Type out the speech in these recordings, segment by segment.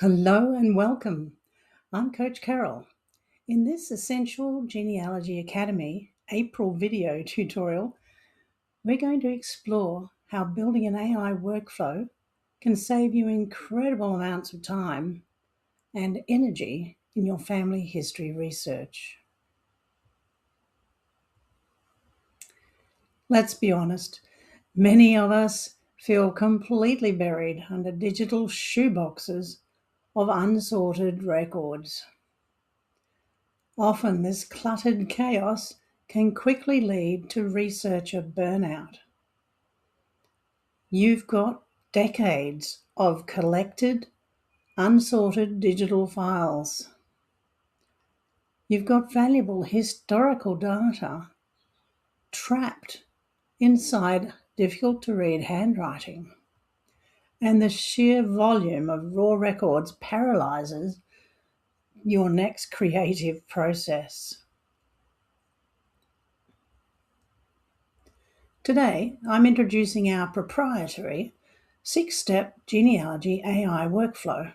Hello and welcome. I'm Coach Carole. In this Essential Genealogy Academy April video tutorial, we're going to explore how building an AI workflow can save you incredible amounts of time and energy in your family history research. Let's be honest, many of us feel completely buried under digital shoeboxes of unsorted records. Often this cluttered chaos can quickly lead to researcher burnout. You've got decades of collected, unsorted digital files. You've got valuable historical data trapped inside difficult-to-read handwriting. And the sheer volume of raw records paralyzes your next creative process. Today, I'm introducing our proprietary 6-step genealogy AI workflow.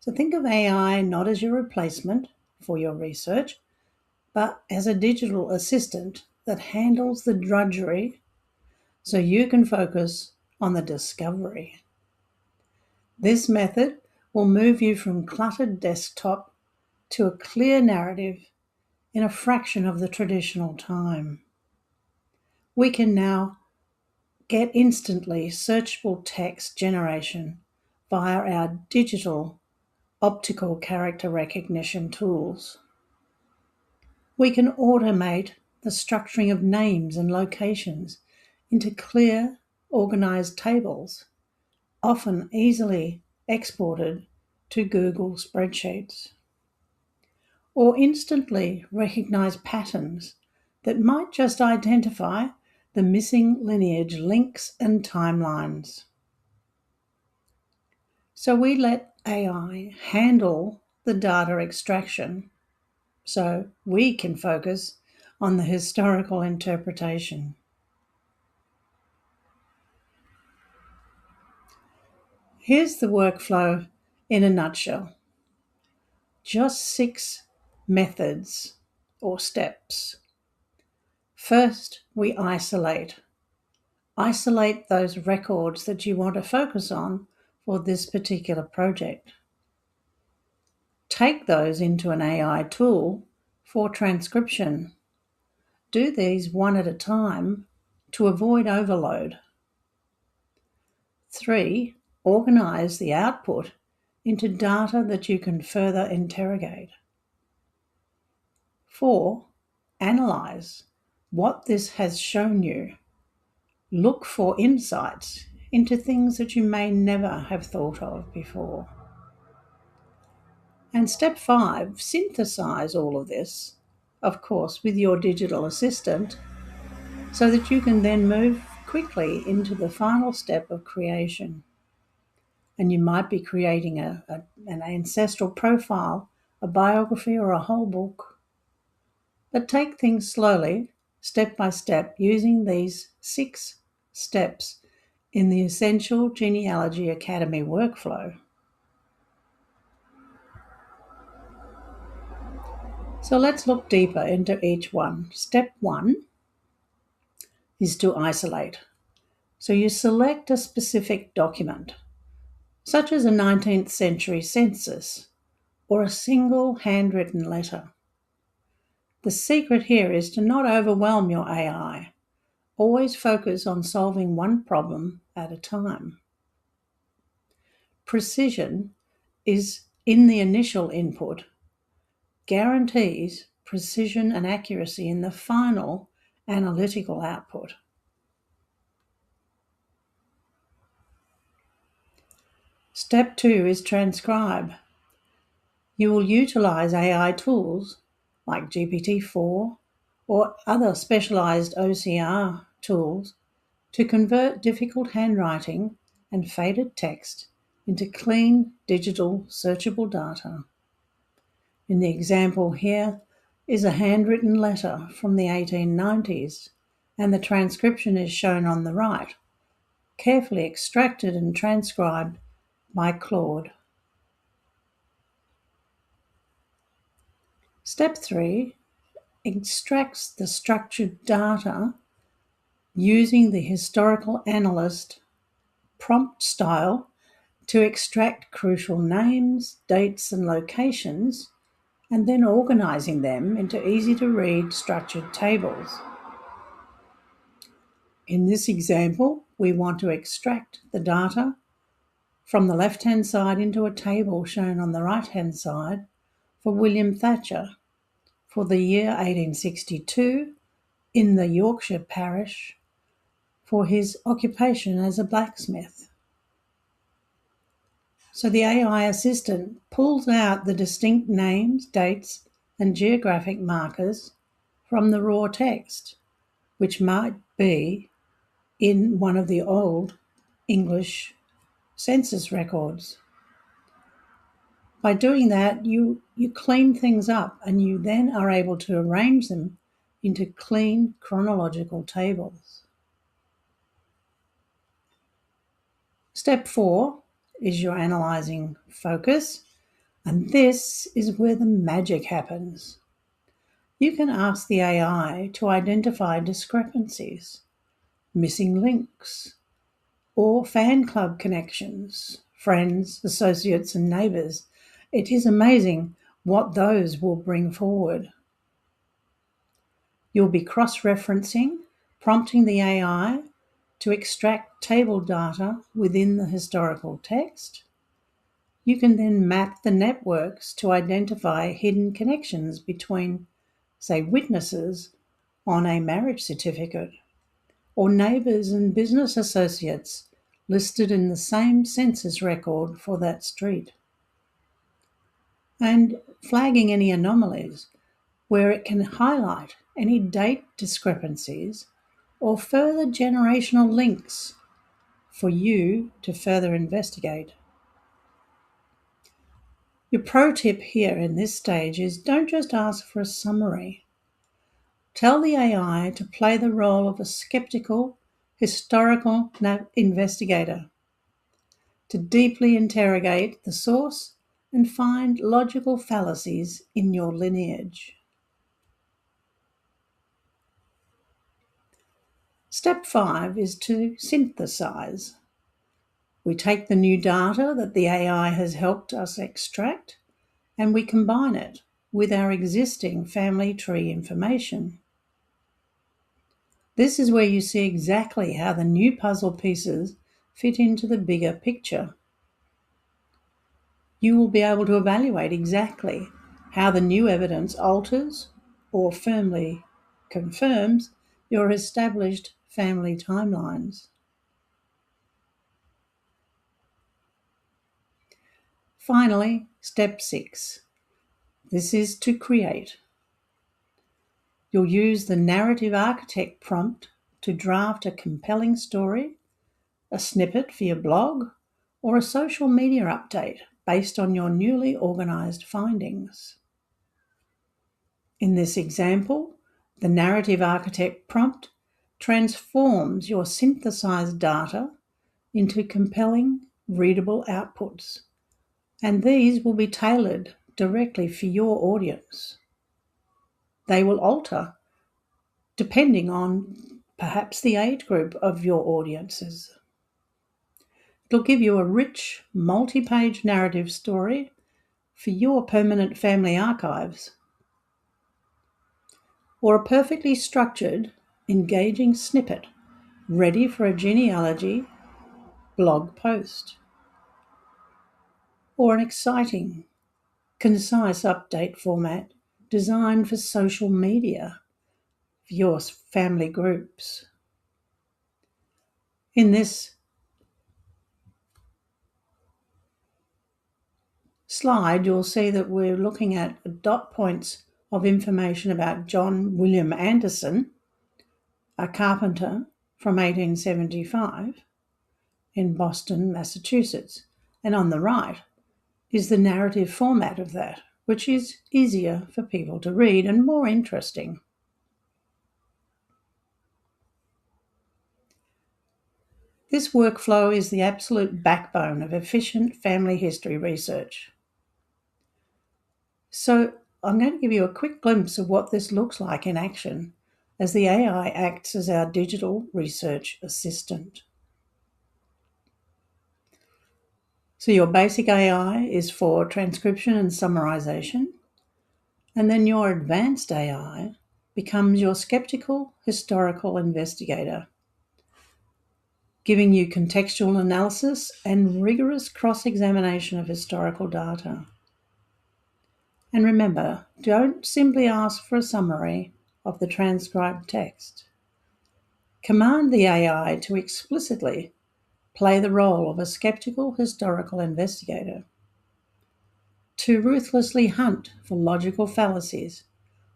So think of AI not as your replacement for your research, but as a digital assistant that handles the drudgery so you can focus on the discovery. This method will move you from cluttered desktop to a clear narrative in a fraction of the traditional time. We can now get instantly searchable text generation via our digital optical character recognition tools. We can automate the structuring of names and locations into clear, organized tables, often easily exported to Google spreadsheets, or instantly recognize patterns that might just identify the missing lineage links and timelines. So we let AI handle the data extraction so we can focus on the historical interpretation. Here's the workflow in a nutshell. Just 6 methods or steps. First, we isolate. Isolate those records that you want to focus on for this particular project. Take those into an AI tool for transcription. Do these one at a time to avoid overload. 3, organize the output into data that you can further interrogate. 4, analyze what this has shown you. Look for insights into things that you may never have thought of before. And step 5, synthesize all of this, of course, with your digital assistant, so that you can then move quickly into the final step of creation. And you might be creating an ancestral profile, a biography, or a whole book. But take things slowly, step by step, using these 6 steps in the Essential Genealogy Academy workflow. So let's look deeper into each one. Step 1 is to isolate. So you select a specific document, such as a 19th century census or a single handwritten letter. The secret here is to not overwhelm your AI. Always focus on solving one problem at a time. Precision is in the initial input, guarantees precision and accuracy in the final analytical output. Step 2 is transcribe. You will utilize AI tools like GPT-4 or other specialized OCR tools to convert difficult handwriting and faded text into clean, digital, searchable data. In the example here is a handwritten letter from the 1890s, and the transcription is shown on the right, carefully extracted and transcribed by Claude. Step 3 extracts the structured data using the historical analyst prompt style to extract crucial names, dates, and locations, and then organizing them into easy-to-read structured tables. In this example, we want to extract the data from the left-hand side into a table shown on the right-hand side for William Thatcher for the year 1862 in the Yorkshire parish for his occupation as a blacksmith. So the AI assistant pulls out the distinct names, dates, and geographic markers from the raw text, which might be in one of the old English census records. By doing that, you clean things up and you then are able to arrange them into clean chronological tables. Step 4 is your analysing focus, and this is where the magic happens. You can ask the AI to identify discrepancies, missing links, or fan club connections, friends, associates, and neighbours. It is amazing what those will bring forward. You'll be cross-referencing, prompting the AI to extract table data within the historical text. You can then map the networks to identify hidden connections between, say, witnesses on a marriage certificate, or neighbours and business associates listed in the same census record for that street, and flagging any anomalies where it can highlight any date discrepancies or further generational links for you to further investigate. Your pro tip here in this stage is don't just ask for a summary. Tell the AI to play the role of a skeptical historical investigator, to deeply interrogate the source and find logical fallacies in your lineage. Step 5 is to synthesize. We take the new data that the AI has helped us extract and we combine it with our existing family tree information. This is where you see exactly how the new puzzle pieces fit into the bigger picture. You will be able to evaluate exactly how the new evidence alters or firmly confirms your established family timelines. Finally, step 6. This is to create. You'll use the narrative architect prompt to draft a compelling story, a snippet for your blog, or a social media update based on your newly organised findings. In this example, the narrative architect prompt transforms your synthesized data into compelling, readable outputs, and these will be tailored directly for your audience. They will alter depending on perhaps the age group of your audiences. It'll give you a rich, multi-page narrative story for your permanent family archives, or a perfectly structured, engaging snippet ready for a genealogy blog post, or an exciting, concise update format designed for social media for your family groups. In this slide, you'll see that we're looking at dot points of information about John William Anderson, a carpenter from 1875 in Boston, Massachusetts. And on the right is the narrative format of that, which is easier for people to read and more interesting. This workflow is the absolute backbone of efficient family history research. So I'm going to give you a quick glimpse of what this looks like in action as the AI acts as our digital research assistant. So your basic AI is for transcription and summarization, and then your advanced AI becomes your skeptical historical investigator, giving you contextual analysis and rigorous cross-examination of historical data. And remember, don't simply ask for a summary of the transcribed text. Command the AI to explicitly play the role of a skeptical historical investigator, to ruthlessly hunt for logical fallacies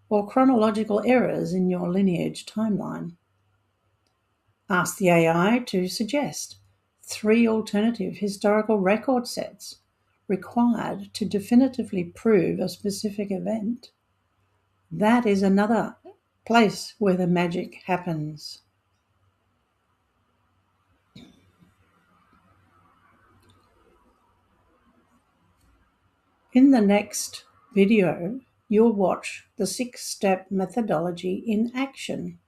or chronological errors in your lineage timeline. Ask the AI to suggest 3 alternative historical record sets required to definitively prove a specific event. That is another place where the magic happens. In the next video, you'll watch the 6-step methodology in action.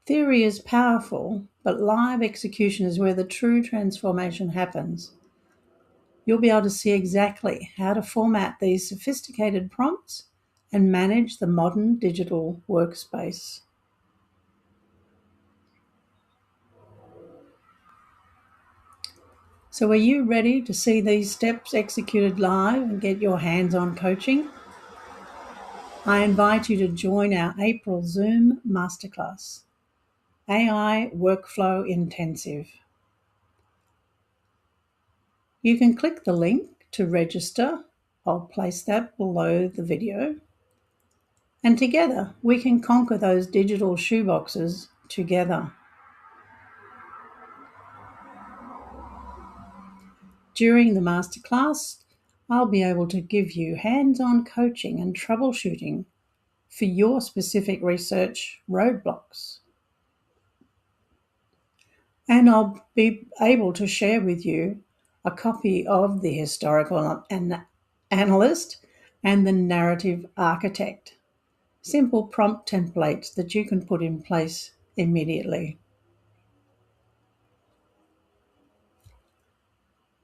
Theory is powerful, but live execution is where the true transformation happens. You'll be able to see exactly how to format these sophisticated prompts and manage the modern digital workspace. So are you ready to see these steps executed live and get your hands-on coaching? I invite you to join our April Zoom Masterclass, AI Workflow Intensive. You can click the link to register. I'll place that below the video. And together we can conquer those digital shoeboxes together. During the masterclass, I'll be able to give you hands-on coaching and troubleshooting for your specific research roadblocks. And I'll be able to share with you a copy of the historical analyst and the narrative architect, simple prompt templates that you can put in place immediately.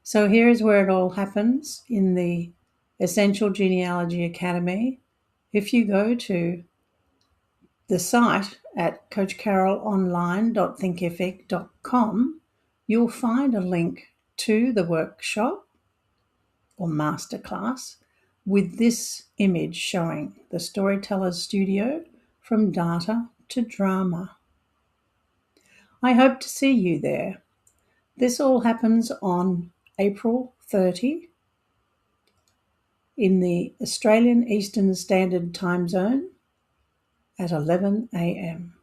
So here's where it all happens in the Essential Genealogy Academy. If you go to the site at coachcaroleonline.thinkific.com, you'll find a link to the workshop or masterclass with this image showing the Storyteller's Studio from data to drama. I hope to see you there. This all happens on April 30 in the Australian Eastern Standard Time Zone at 11 a.m.